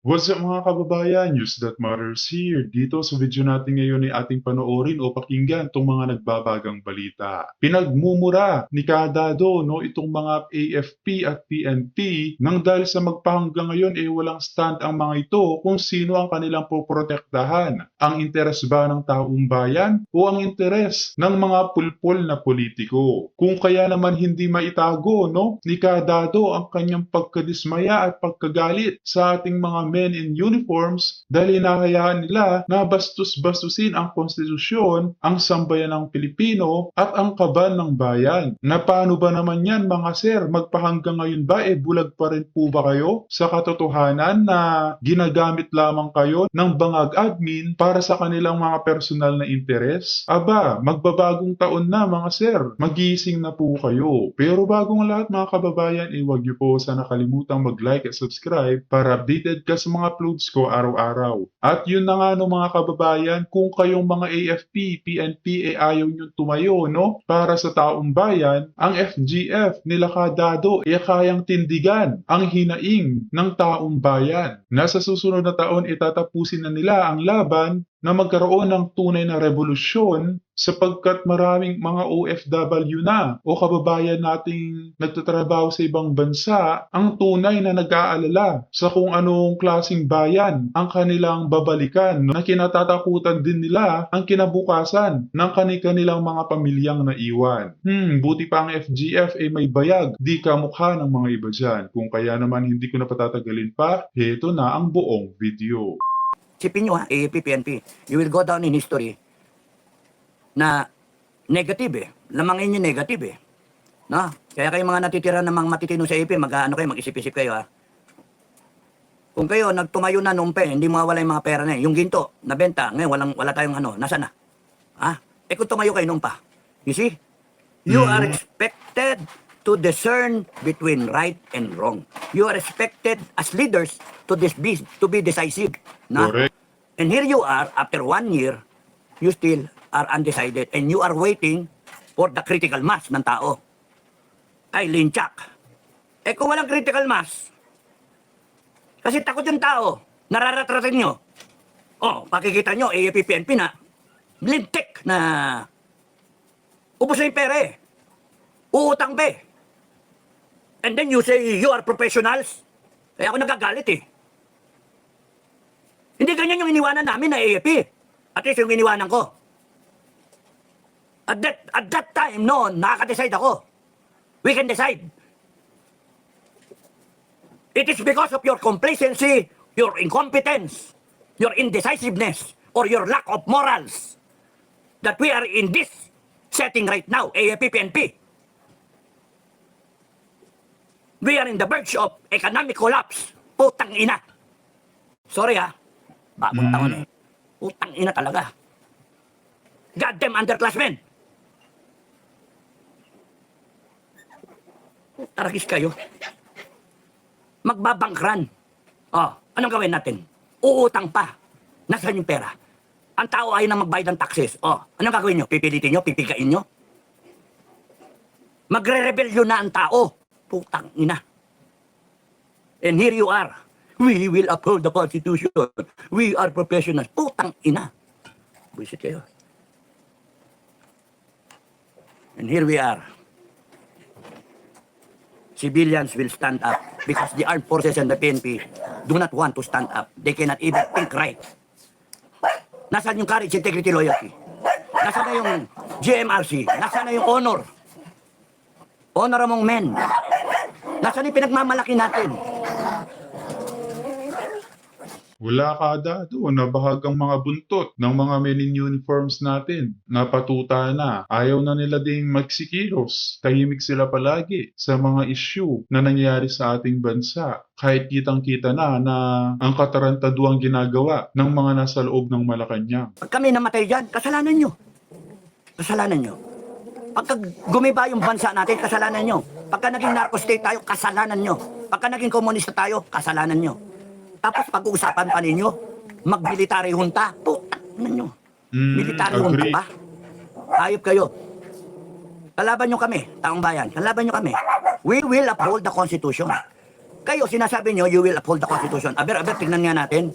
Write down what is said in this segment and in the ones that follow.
What's up mga kababayan? News that matters here. Dito sa video natin ngayon ay ating panoorin o pakinggan itong mga nagbabagang balita. Pinagmumura ni Kadado itong mga AFP at PNP nang dahil sa magpahanggang ngayon ay walang stand ang mga ito kung sino ang kanilang poprotektahan. Ang interes ba ng taong bayan o ang interes ng mga pulpol na politiko? Kung kaya naman hindi maitago ni Kadado ang kanyang pagkadismaya at pagkagalit sa ating mga men in uniforms dahil hinahayaan nila na bastos-bastusin ang konstitusyon, ang sambayan ng Pilipino at ang kaban ng bayan. Na paano ba naman yan mga sir? Magpahanggang ngayon ba bulag pa rin po ba kayo sa katotohanan na ginagamit lamang kayo ng bangag admin para sa kanilang mga personal na interes? Aba, magbabagong taon na mga sir. Magising na po kayo. Pero bagong lahat mga kababayan, huwag niyo po sana kalimutang mag-like at subscribe para updated ka sa mga uploads ko araw-araw. At yun na nga mga kababayan, kung kayong mga AFP, PNP ayaw nyo tumayo para sa taong bayan, ang FGF nila Kadado kayang tindigan ang hinaing ng taong bayan. Nasa susunod na taon itatapusin na nila ang laban na magkaroon ng tunay na revolusyon sapagkat maraming mga OFW na o kababayan nating nagtatrabaho sa ibang bansa ang tunay na nag-aalala sa kung anong klaseng bayan ang kanilang babalikan na kinatatakutan din nila ang kinabukasan ng kanilang mga pamilyang naiwan. Buti pa ang FGF may bayag, di kamukha ng mga iba dyan. Kung kaya naman hindi ko na patatagalin pa, heto na ang buong video. Sipin nyo AAP, PNP, you will go down in history na negative lamangin nyo negative no? Kaya kayo mga natitira ng mga matitino sa AAP, mag-isip-isip kayo Kung kayo nagtumayo na noon hindi mawawala yung mga pera na yung ginto, nabenta, ngayon wala tayong nasaan na? Kung tumayo kayo noon pa, you see? You are expected to discern between right and wrong. You are expected as leaders to be decisive. No? Correct. And here you are, after 1 year, you still are undecided and you are waiting for the critical mass ng tao. Ay, linchak. Kung walang critical mass, kasi takot yung tao, nararatratin nyo. Pakikita nyo, AAP, PNP na, lintik na ubos na yung pera uutang And then you say, you are professionals. Ako nagagalit Hindi ganyan yung iniwanan namin na AAP. At least yung iniwanan ko. At that time, noon, nakaka-decide ako. We can decide. It is because of your complacency, your incompetence, your indecisiveness, or your lack of morals that we are in this setting right now, AAP, PNP. We are in the verge of economic collapse. Putang ina. Sorry bagong taon Putang ina talaga. Goddamn underclassmen. Taragis kayo. Magbabangkran. Anong gawin natin? Uutang pa. Nasaan yung pera? Ang tao ay na magbayad ng taxes. Anong gagawin nyo? Pipilitin nyo? Pipigain nyo? Magre-rebellion na ang tao. Putang ina. And here you are. We will uphold the Constitution. We are professionals. Putang ina. Buisit kayo. And here we are. Civilians will stand up because the armed forces and the PNP do not want to stand up. They cannot even think right. Nasaan yung courage, integrity, loyalty? Nasaan na yung GMRC? Nasaan na yung honor? Honor among men. Nasaan yung pinagmamalaki natin? Wala Kadado, nabahag ang mga buntot ng mga men in uniforms natin. Napatuta na. Ayaw na nila ding magsikilos. Tahimik sila palagi sa mga issue na nangyayari sa ating bansa. Kahit kitang-kita na ang katarantaduang ginagawa ng mga nasa loob ng Malacanang. Pag kami namatay dyan, kasalanan nyo. Kasalanan nyo. Pagka gumiba yung bansa natin, kasalanan nyo. Pagka naging narco-state tayo, kasalanan nyo. Pagka naging komunista tayo, kasalanan nyo. Tapos pag-uusapan pa ninyo, mag-military junta. Putak na nyo. Military junta pa. Ayop kayo. Kalaban nyo kami, taong bayan. Kalaban nyo kami. We will uphold the Constitution. Kayo, sinasabi nyo, you will uphold the Constitution. Aber, tingnan nga natin.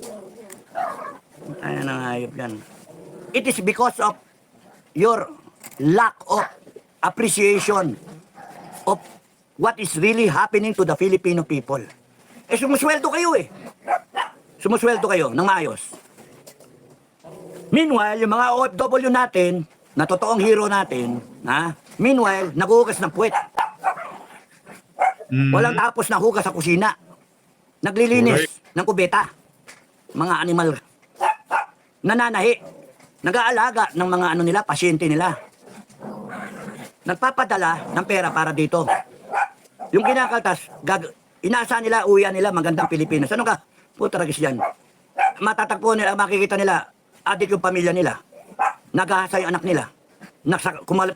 Ano na hayop yan. It is because of your lack of appreciation of what is really happening to the Filipino people. Eh, sumusweldo kayo eh. Sumusweldo kayo ng maayos. Meanwhile, yung mga OFW natin, na totoong hero natin, meanwhile, naghuhugas ng puwet. Walang tapos na hugas sa kusina. Naglilinis ng kubeta. Mga animal. Nananahi. Nag-aalaga ng mga ano nila, pasyente nila. Nagpapadala ng pera para dito. Yung kinakaltas, inaasahan nila, uwian nila, magandang Pilipinas. Ano ka? Puta ragis yan. Matatagpo nila, makikita nila, adik yung pamilya nila. Nag-ahasa yung anak nila.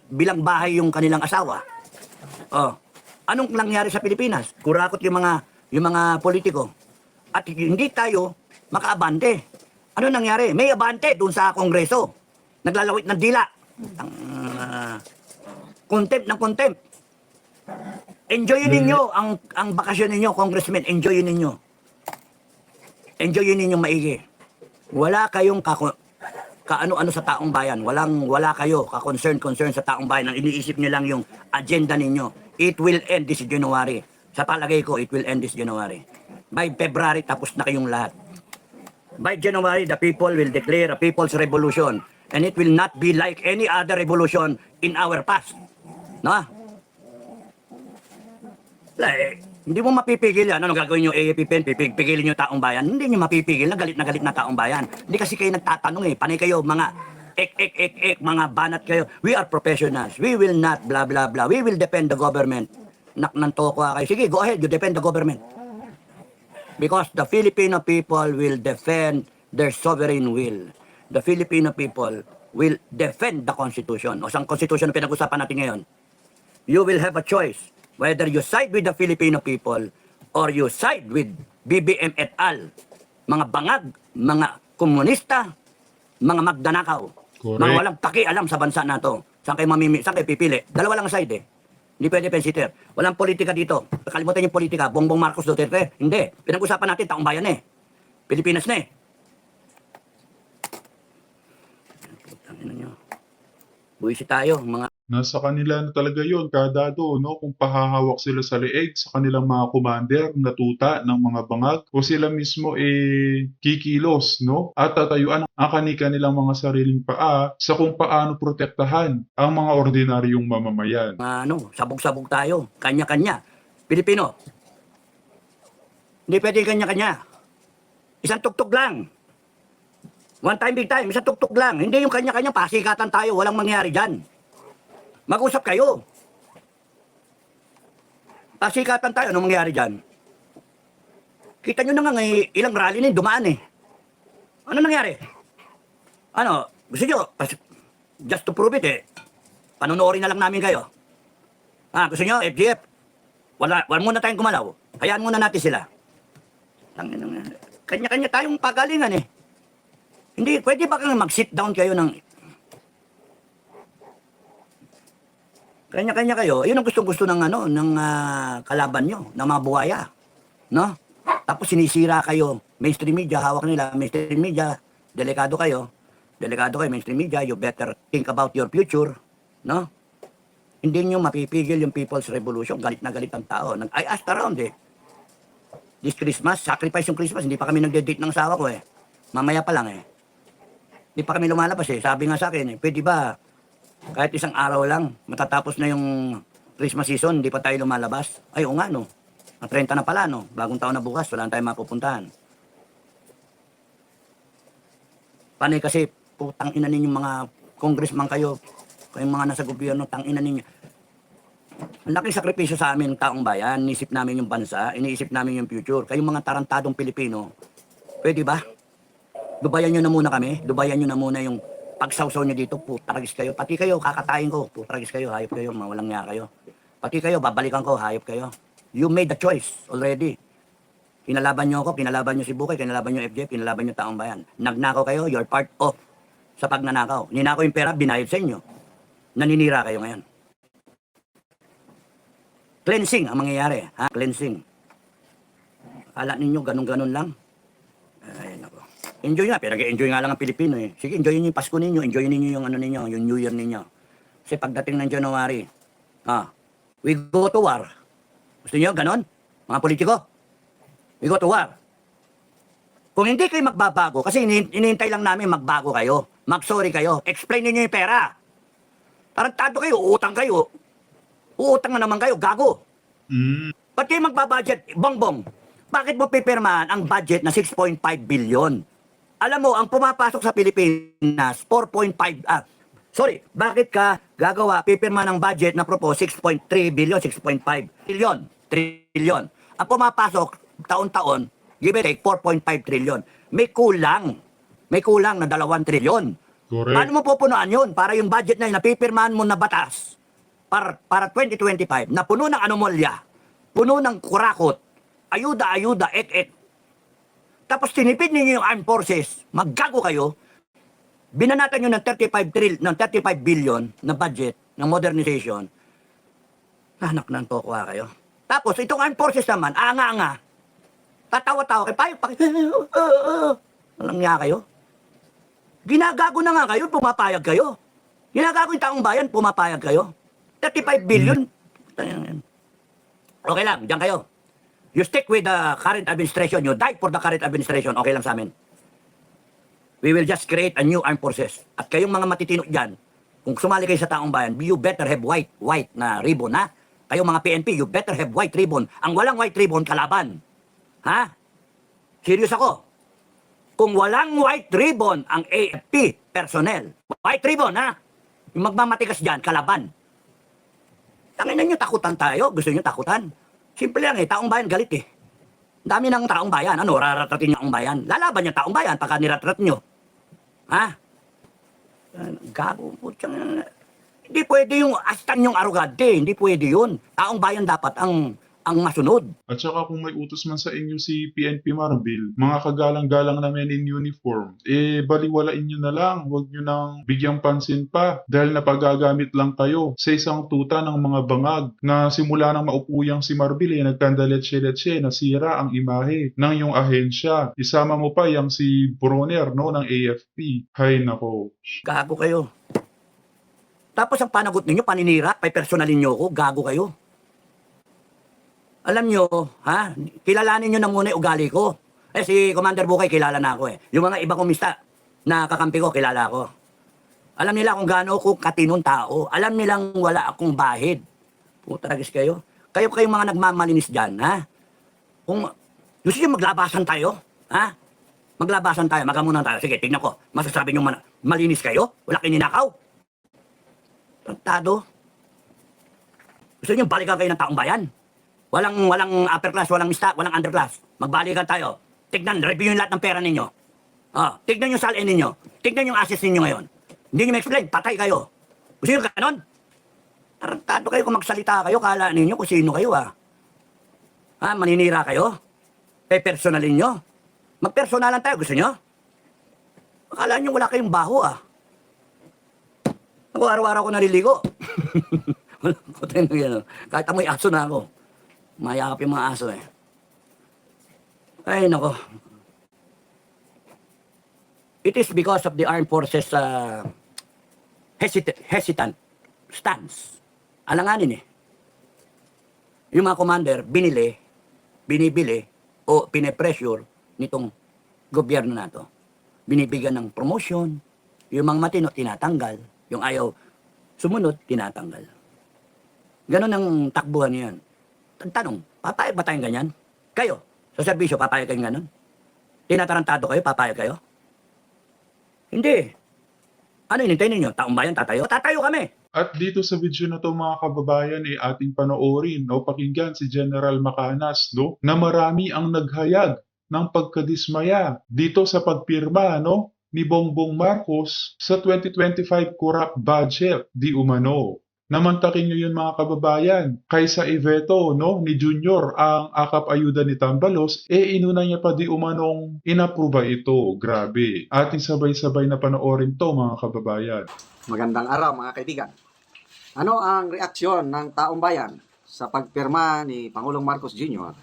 Bilang bahay yung kanilang asawa. Oh. Anong nangyari sa Pilipinas? Kurakot yung mga politiko. At hindi tayo makaabante. Ano nangyari? May abante doon sa Kongreso. Naglalawit ng dila. Contempt ng contempt. Enjoyin ninyo ang bakasyon ninyo, congressmen. Enjoyin ninyo. Enjoyin ninyo maigi. Wala kayong kaano-ano sa taong bayan. Wala kayo ka-concern sa taong bayan. Ang iniisip niyo lang yung agenda ninyo. It will end this January. Sa palagay ko, it will end this January. By February, tapos na kayong lahat. By January, the people will declare a people's revolution. And it will not be like any other revolution in our past. No? Hindi mo mapipigil yan. Ano gagawin nyo, AAPPN? Pipigilin nyo taong bayan? Hindi nyo mapipigil. Na galit na taong bayan. Hindi kasi kayo nagtatanong eh. Panay kayo, mga mga banat kayo. We are professionals. We will not blah blah blah. We will defend the government. Nanto ko kayo. Sige, go ahead. You defend the government. Because the Filipino people will defend their sovereign will. The Filipino people will defend the Constitution. O sa Constitution na pinag-usapan natin ngayon, you will have a choice whether you side with the Filipino people or you side with BBM et al. Mga bangag, mga komunista, mga magdanakaw, mga walang pakialam sa bansa na to. Saan kayo pipili? Dalawa lang side eh. Hindi pwede pensiter. Walang politika dito. Kalimutan yung politika. Bongbong Marcos Duterte. Hindi. Pinag-usapan natin, taong bayan eh. Pilipinas na eh. Putangina nyo. Buwisi tayo, mga... Nasa kanila na talaga yon kadado, no? Kung pahahawak sila sa leeg sa kanilang mga commander na tuta ng mga bangag o sila mismo kikilos, no? At tatayuan ang kanilang mga sariling paa sa kung paano protektahan ang mga ordinaryong mamamayan. Sabog-sabog tayo. Kanya-kanya. Pilipino. Hindi pwede kanya-kanya. Isang tugtog lang. One time, big time. Isang tugtog lang. Hindi yung kanya-kanya. Pasikatan tayo. Walang mangyari dyan. Mag-usap kayo. Pasikatan tayo. Anong mangyari dyan? Kita nyo na nga ilang rally na dumaan eh. Ano nangyari? Gusto nyo? Just to prove it eh. Panonoorin na lang namin kayo. Gusto nyo? FGF? Wala muna tayong gumalaw. Hayaan muna natin sila. Kanya-kanya tayong pagalingan eh. Hindi, pwede ba kang mag-sit down kayo ng... Kanya-kanya kayo. Yun ang gusto ng kalaban nyo, ng mga buhaya. No? Tapos sinisira kayo. Mainstream media, hawak nila. Mainstream media, delikado kayo. Mainstream media. You better think about your future. No? Hindi nyo mapipigil yung People's Revolution. Galit na galit ang tao. I asked around eh. This Christmas, sacrifice yung Christmas. Hindi pa kami nagde-date ng asawa ko eh. Mamaya pa lang eh. Hindi pa kami lumalabas eh. Sabi nga sa akin eh, pwede ba kahit isang araw lang, matatapos na yung Christmas season, hindi pa tayo lumalabas? Ay, o nga no. Ang 30 na pala no. Bagong taon na bukas, wala tayong mapupuntahan. Panay kasi, putang ina ninyong mga congressman kayo, kayong mga nasa gobyerno, tang ina ninyo. Ang laking sakripisyo sa amin, taong bayan. Iniisip namin yung bansa, iniisip namin yung future. Kayong mga tarantadong Pilipino, pwede ba? Dubayan nyo na muna kami. Dubayan nyo na muna yung pagsawsaw nyo dito. Putaragis kayo. Pati kayo, kakatayin ko. Putaragis kayo, hayop kayo. Mawalang nga kayo. Pati kayo, babalikan ko, hayop kayo. You made the choice already. Kinalaban nyo ako, kinalaban nyo si Bukay, kinalaban nyo FJ, kinalaban nyo taong bayan. Nagnakaw kayo, you're part of sa pagnanakaw. Ninakaw yung pera, binayad sa inyo. Naninira kayo ngayon. Cleansing ang mangyayari. Cleansing. Akala ninyo, ganun-ganun lang. Ay, nako. Enjoy nga, pinag-enjoy nga lang ang Pilipino eh. Sige, enjoy niyo yung Pasko ninyo, enjoy niyo yung ano ninyo, yung New Year ninyo. Kasi pagdating ng January, we go to war. Gusto niyo ganon? Mga politiko? We go to war. Kung hindi kayo magbabago, kasi inihintay lang namin magbago kayo, mag-sorry kayo, explain niyo yung pera. Tarantado kayo, uutang kayo. Uutang na naman kayo, gago. Mm. Ba't kayo magbabudget? Bongbong, bakit mo pipirmahan ang budget na 6.5 billion? Alam mo, ang pumapasok sa Pilipinas, 4.5, bakit ka gagawa, pipirmahan ng budget na propose 6.3 billion, 6.5 billion, trillion. Ang pumapasok, taon-taon, give or take, 4.5 trillion. May kulang na 2 trillion. Correct. Paano mo pupunuan yun? Para yung budget na yun, napipirmahan mo na batas, para 2025, na puno ng anomalya, puno ng kurakot, ayuda, ek. Tapos tinipid ninyo yung armed forces, maggago kayo, binanatan nyo ng 35 billion na budget ng modernization, anak ng tokwa kayo. Tapos itong armed forces naman, anga-anga, tatawa-tawa kayo, walang nga kayo. Ginagago na nga kayo, pumapayag kayo. Ginagago yung taong bayan, pumapayag kayo. 35 billion. Okay lang, diyan kayo. You stick with the current administration. You die for the current administration. Okay lang sa amin. We will just create a new armed forces. At kayong mga matitino dyan, kung sumali kayo sa taong bayan, you better have white na ribbon, ha? Kayong mga PNP, you better have white ribbon. Ang walang white ribbon, kalaban. Ha? Serious ako. Kung walang white ribbon ang AFP personnel, white ribbon, ha? Yung magmamatigas dyan, kalaban. Tangina nyo, takutan tayo. Gusto nyo takutan? Simple lang eh, taong bayan galit eh. Dami ng taong bayan. Ano, raratratin nyo ang bayan. Lalaban yung taong bayan pagka niratrat nyo. Ha? Gago po. Hindi pwede yung astan yung arugante. Hindi pwede yun. Taong bayan dapat ang masunod. At saka kung may utos man sa inyo si PNP Marbil, mga kagalang-galang namin in uniform, baliwalain nyo na lang. Huwag nyo nang bigyang pansin pa dahil napagagamit lang kayo sa isang tuta ng mga bangag na simula nang maupuyang si Marbil, nagkandaletse-letse, nasira ang imahe ng iyong ahensya. Isama mo pa yung si Broner, no, ng AFP. Hay nako. Gago kayo. Tapos ang panagot ninyo, paninira, personalin nyo ako, gago kayo. Alam nyo, ha? Kilalanin nyo na muna yung ugali ko. Si Commander Bukay, kilala na ako eh. Yung mga iba kong mista na kakampi ko, kilala ko. Alam nila kung gaano ako katinong tao. Alam nilang wala akong bahid. Putaragis kayo. Kayong mga nagmamalinis dyan, ha? Kung gusto nyo maglabasan tayo, ha? Maglabasan tayo, magamunan tayo. Sige, tignan ko. Masasabi nyo malinis kayo? Wala kininakaw? Tratado. Gusto nyo balikan kayo ng taong bayan? Walang upper class, walang mista, walang underclass. Magbalikan tayo. Tignan, review yung lahat ng pera ninyo. Tignan yung salin ninyo. Tignan yung assets ninyo ngayon. Hindi nyo ma-explain, patay kayo. Gusto nyo ganon? Tarantado kayo kung magsalita kayo, kala ninyo kung sino kayo maninira kayo? Personalin nyo? Magpersonalan tayo, gusto nyo? Akala nyo wala kayong baho Ako araw-araw ko naliligo. Kahit amoy aso na ako. Mayakap yung mga aso eh. Ay, nako. It is because of the armed forces hesitant stance. Alanganin eh. Yung mga commander, binibili, o pine-pressure nitong gobyerno na to. Binibigyan ng promotion, yung mga matino, tinatanggal. Yung ayaw sumunod, tinatanggal. Ganon ang takbuhan niyan. Tanong, papayag ba tayong ganyan? Kayo, sa serbisyo, papayag kayong ganon? Tinatarantado kayo, papayag kayo? Hindi. Ano hinintay ninyo? Taong bayan, tatayo? Tatayo kami. At dito sa video na to mga kababayan ating panoorin o pakinggan si General Macanas na marami ang naghayag ng pagkadismaya dito sa pagpirma ni Bongbong Marcos sa 2025 corrupt budget di umano. Namantakin nyo yun mga kababayan. Kaysa iveto ni Junior ang akap ayuda ni Tambalos, inuna niya pa di umanong inapruba ito. Grabe. Ating sabay-sabay na panoorin to mga kababayan. Magandang araw mga kaibigan. Ano ang reaksyon ng taong bayan sa pagpirma ni Pangulong Marcos Jr.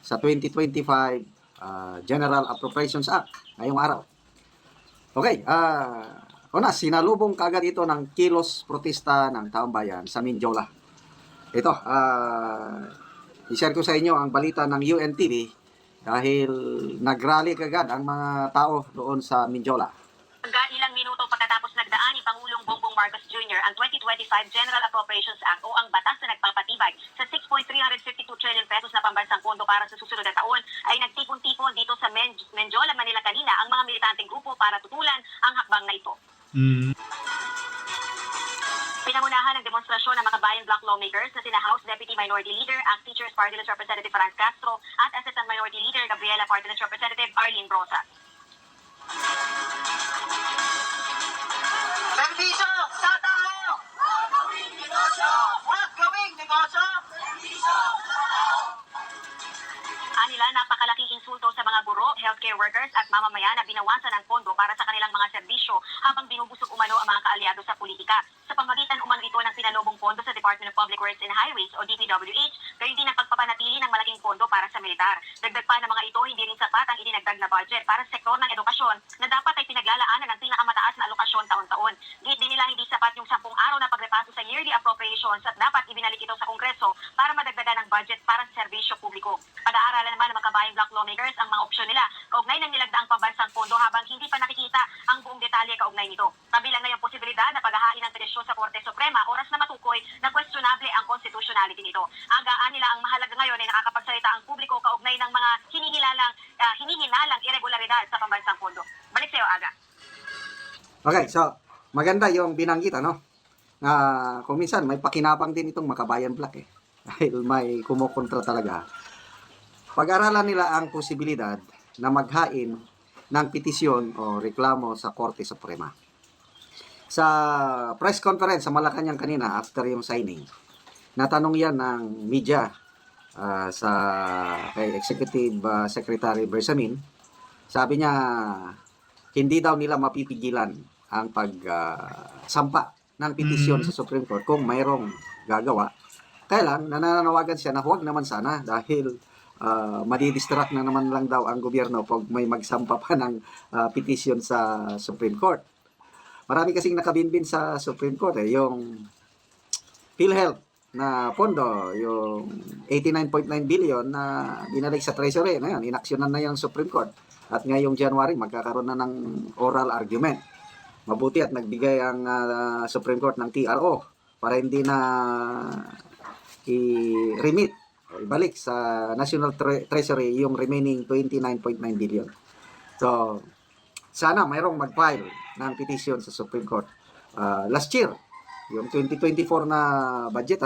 sa 2025 General Appropriations Act ngayong araw. Okay, una, sinalubong kaagad ito ng kilos protesta ng taong bayan sa Mindiola. Ito, i-share ko sa inyo ang balita ng UNTV dahil nag-rally kagad ang mga tao doon sa Mindiola. Ilang minuto pagkatapos nagdaan ni Pangulong Bongbong Marcos Jr. ang 2025 General Appropriations Act o ang batas na nagpapatibay sa 6.352 trillion pesos na pambansang pondo para sa susunod na taon ay nagtipon-tipon dito sa Mindiola, Manila kanina ang mga militanteng grupo para tutulan ang hakbang na ito. Pinangunahan ng demonstrasyon ng mga Bayan Bloc lawmakers na sina House Deputy Minority Leader, ACT Teachers Party List Representative Franz Castro at Assistant Minority Leader Gabriela Party List Representative Arlene Brosa. Serbisyo sa tao! Huwag gawing negosyo! Huwag gawing negosyo! Serbisyo sa tao! Anila, napakalaking insulto sa mga guro, healthcare workers at mamamayan na binawasan ng pondo para sa kanilang mga serbisyo habang binubusog umano ang mga kaalyado sa politika. Sa pamagitan umano ito ng pinalobong pondo sa Department of Public Works and Highways o DPWH, gayon din ang pagpapanatili ng malaking pondo para sa militar. Dagdag pa ng mga ito, hindi rin sapat ang idinagdag na budget para sa sektor ng edukasyon na dapat ay pinaglalaanan ng pinakamataas na alokasyon taon-taon. Gate din nila hindi sapat yung 10 araw na pagrepaso sa yearly appropriations at dapat ibinalik ito sa Kongreso para madagdagan ng budget para sa serbisyo publiko. Pag-aaralan naman ng mga Kabayang Bloc lawmakers ang mga opsyon nila kaugnay ng nilagdaang pambansang pondo habang hindi pa nakikita ang buong detalye kaugnay nito. Kabilang na yung posibilidad na paghahain ng pedisyon sa Korte Suprema oras na matukoy na questionable ang constitutionality nito. Agaan nila ang mahalaga ngayon ay nakakapagsalita ang publiko kaugnay ng mga hinihinalang irregularidad sa pambansang pondo. Balik sa iyo, Aga. Okay, so maganda yung binanggit, ano? Kung minsan may pakinabang din itong Makabayan Bloc eh. Dahil may kumukontra talaga. Pag-aralan nila ang posibilidad na maghain ng petisyon o reklamo sa Korte Suprema. Sa press conference sa Malacanang kanina after yung signing, natanong yan ng media sa kay Executive Secretary Bersamin. Sabi niya, hindi daw nila mapipigilan ang pagsampa ng petisyon sa Supreme Court kung mayroong gagawa. Kaya lang, nananawagan siya na huwag naman sana dahil madidistract na naman lang daw ang gobyerno pag may magsampa pa ng petisyon sa Supreme Court. Marami kasing nakabinbin sa Supreme Court yung PhilHealth na pondo, yung 89.9 billion na binalik sa Treasury. Ngayon, inaksyonan na yung Supreme Court. At ngayong January, magkakaroon na ng oral argument. Mabuti at nagbigay ang Supreme Court ng TRO para hindi na i-remit o ibalik sa National Treasury yung remaining 29.9 billion. So, sana mayroong mag-file ng petition sa Supreme Court. Last year, yung 2024 na budget,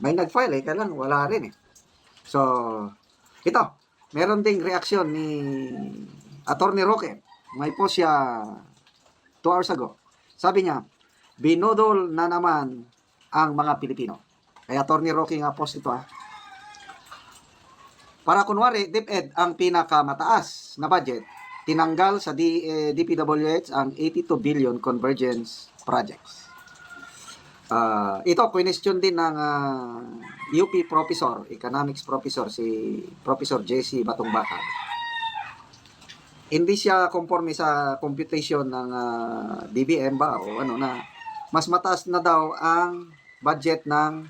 may nag-file kaya lang wala rin eh. So, ito, meron ding reaksyon ni Attorney Roque. May post siya 2 hours ago. Sabi niya, binodol na naman ang mga Pilipino. Kaya Attorney Roque nga post ito Para kunwari, DepEd ang pinakamataas na budget, tinanggal sa DPWH ang 82 billion convergence projects. Ito, question din ng UP professor, economics professor, si Professor JC Batongbaka. Hindi siya conforme sa computation ng DBM ba o na mas mataas na daw ang budget ng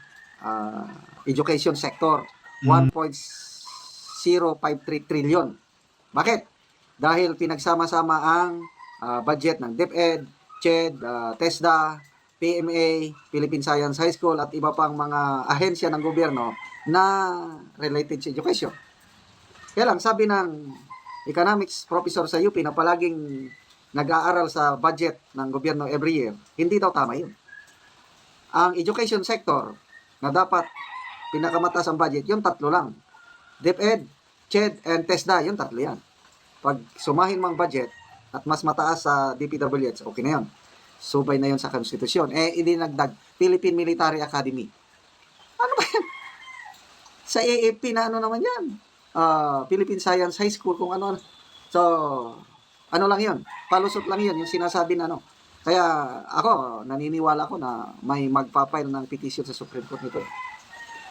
education sector, 1.053 trillion. Bakit? Dahil pinagsama-sama ang budget ng DepEd, CHED, TESDA, PMA, Philippine Science High School at iba pang mga ahensya ng gobyerno na related sa education. Kaya lang, sabi ng economics professor sa UP na palaging nag-aaral sa budget ng gobyerno every year, hindi daw tama yun. Ang education sector na dapat pinakamataas ang budget, yung tatlo lang. DepEd, CHED, and TESDA, yung tatlo yan. Pag sumahin mo ang budget at mas mataas sa DPWH, okay na yun. Subay na yun sa konstitusyon. Idinagdag, Philippine Military Academy. Ano ba yan? Sa AFP na ano naman yan? Philippine Science High School, kung ano. So, ano lang yun? Palusot lang yun, yung sinasabi na Kaya ako, naniniwala ko na may magpapile ng petition sa Supreme Court nito.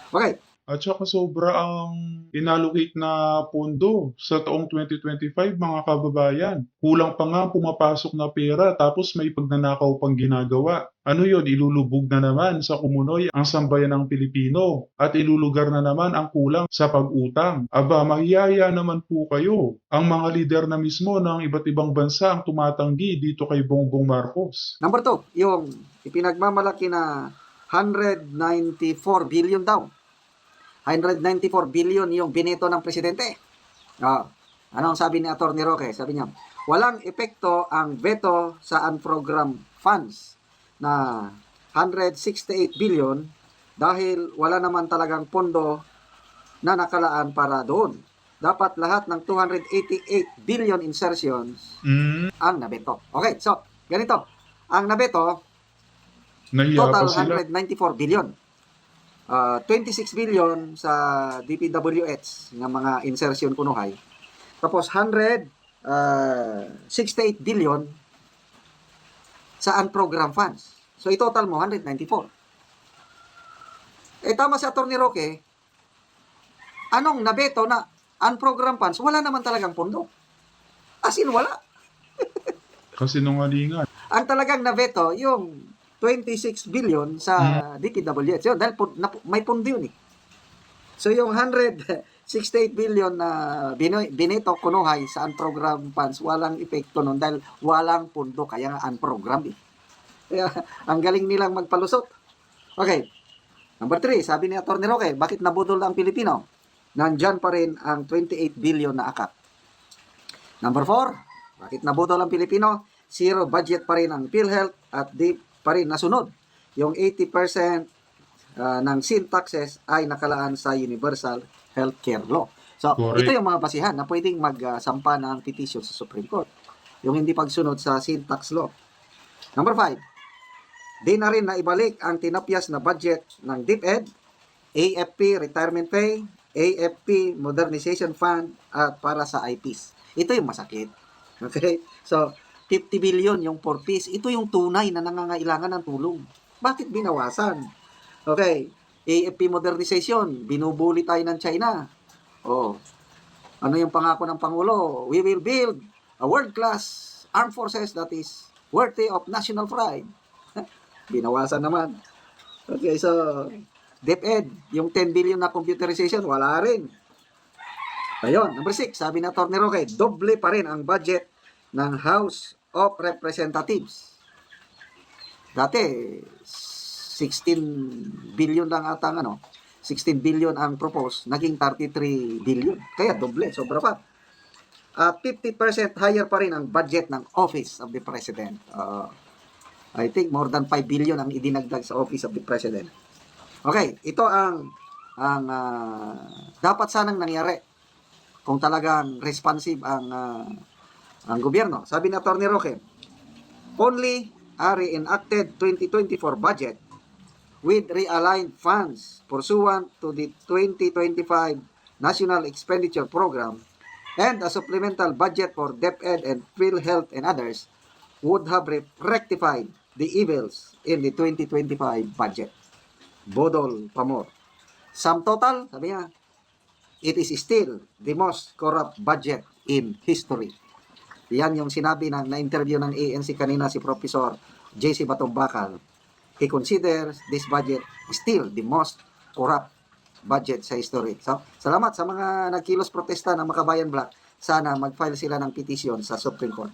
Okay, At saka sobra ang inallocate na pondo sa taong 2025 mga kababayan. Kulang pa nga pumapasok na pera tapos may pagnanakaw pang ginagawa. Ano yon, ilulubog na naman sa kumunoy ang sambayan ng Pilipino at ilulugar na naman ang kulang sa pag-utang. Aba, mahiyaya naman po kayo. Ang mga lider na mismo ng iba't ibang bansa ang tumatanggi dito kay Bongbong Marcos. Number 2, yung ipinagmamalaki na 194 billion daw. 194 billion yung bineto ng presidente. Ano ang sabi ni Atty. Roque? Sabi niya, walang epekto ang veto sa unprogrammed funds na 168 billion dahil wala naman talagang pondo na nakalaan para doon. Dapat lahat ng 288 billion insertions ang nabeto. Okay, so ganito. Ang nabeto, Nahiya total pa sila. 194 billion. 26 billion sa DPWH ng mga insertion kunuhay. Tapos 168 billion sa unprogrammed funds. So i-total mo 194. Tama si Atty. Roque. Anong nabeto na unprogrammed funds? Wala naman talagang pondo. As in wala. Kasinungalingan. Ang talagang nabeto yung 26 billion sa DPWH. Yun, dahil may pondo yun eh. So yung 168 billion na bineto kunuhay sa unprogrammed funds, walang epekto nun dahil walang pondo, kaya nga unprogrammed eh. Kaya ang galing nilang magpalusot. Okay. Number 3, sabi ni Atty. Roque, bakit nabudol ang Pilipino? Nandyan pa rin ang 28 billion na akap. Number 4, bakit nabudol ang Pilipino? Zero budget pa rin ang PhilHealth at di pa rin nasunod. Yung 80% ng sin taxes ay nakalaan sa Universal Healthcare Law. So, Correct. ito yung mga basihan na pwedeng magsampa ng petition sa Supreme Court. Yung hindi pagsunod sa sin tax law. Number 5, di na rin naibalik ang tinapyas na budget ng DepEd, AFP Retirement Pay, AFP Modernization Fund at para sa IPs. Ito yung masakit. Okay? So, 50 billion yung 4 piece. Ito yung tunay na nangangailangan ng tulong. Bakit binawasan? Okay. AFP modernization. Binubuli tayo ng China. Ano yung pangako ng Pangulo? We will build a world-class armed forces that is worthy of national pride. Binawasan naman. Okay, so DepEd, yung 10 billion na computerization, wala rin. Ayun, number 6, sabi na Atty. Roque, doble pa rin ang budget ng House of Representatives. Dati, 16 billion lang ata 16 billion ang propose, naging 33 billion. Kaya doble, sobra pa. 50% higher pa rin ang budget ng Office of the President. I think more than 5 billion ang idinagdag sa Office of the President. Okay, ito ang dapat sanang nangyari kung talagang responsive ang gobyerno. Sabi ni Atty. Roque, only a re-enacted 2024 budget with realigned funds pursuant to the 2025 National Expenditure Program and a supplemental budget for DepEd and PhilHealth and others would have rectified the evils in the 2025 budget. Bodol Pamor. Sum total, sabi niya, it is still the most corrupt budget in history. Yan yung sinabi na-interview ng ANC kanina si Professor J.C. Batombakal. He considers this budget still the most corrupt budget sa history. So, salamat sa mga nagkilos protesta ng Makabayan Black. Sana mag-file sila ng petition sa Supreme Court.